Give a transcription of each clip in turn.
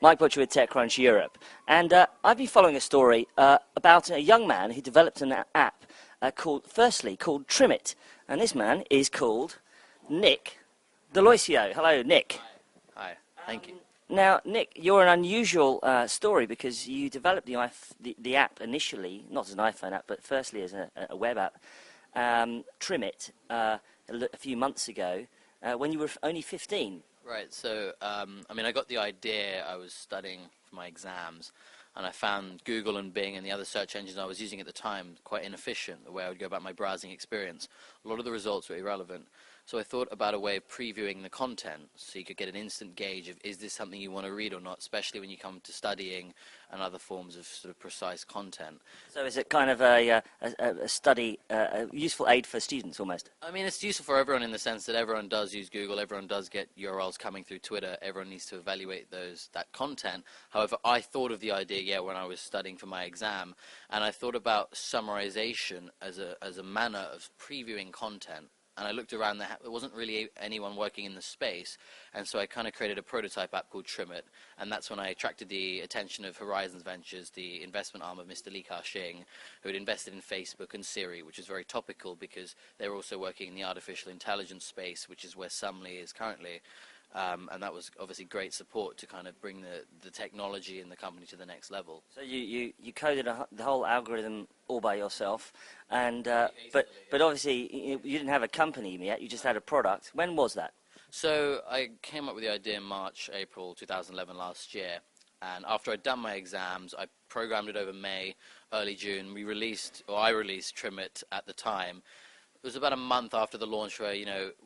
Mike Butcher with TechCrunch Europe, and I've been following a story about a young man who developed an app called Trim It, and this man is called Nick Deloisio. Hello, Nick. Hi. Thank you. Now, Nick, you're an unusual story because you developed the app initially, not as an iPhone app, but firstly as a web app, Trim It, a few months ago, when you were only 15. Right, so, I got the idea. I was studying for my exams, and I found Google and Bing and the other search engines I was using at the time quite inefficient, the way I would go about my browsing experience. A lot of the results were irrelevant. So I thought about a way of previewing the content so you could get an instant gauge of is this something you want to read or not, especially when you come to studying and other forms of sort of precise content. So is it kind of a study, a useful aid for students almost? I mean, it's useful for everyone in the sense that everyone does use Google, everyone does get URLs coming through Twitter, everyone needs to evaluate that content. However, I thought of the idea, when I was studying for my exam, and I thought about summarization as a manner of previewing content. And I looked around, there wasn't really anyone working in the space, and so I kind of created a prototype app called Trim It, and that's when I attracted the attention of Horizons Ventures, the investment arm of Mr. Li Ka-shing, who had invested in Facebook and Siri, which is very topical because they were also working in the artificial intelligence space, which is where Sumli is currently. And that was obviously great support to kind of bring the technology and the company to the next level. So you coded the whole algorithm all by yourself, and but obviously you didn't have a company yet. You just had a product. When was that? So I came up with the idea in March, April 2011 last year, and after I'd done my exams, I programmed it over May, early June. I released Trim It at the time. It was about a month after the launch where,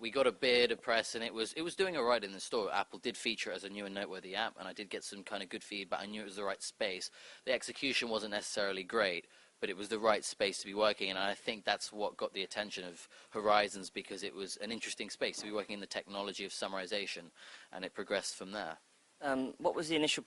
we got a bid, a press, and it was doing all right in the store. Apple did feature it as a new and noteworthy app, and I did get some kind of good feedback. I knew it was the right space. The execution wasn't necessarily great, but it was the right space to be working in, and I think that's what got the attention of Horizons, because it was an interesting space to be working in the technology of summarization, and it progressed from there. What was the initial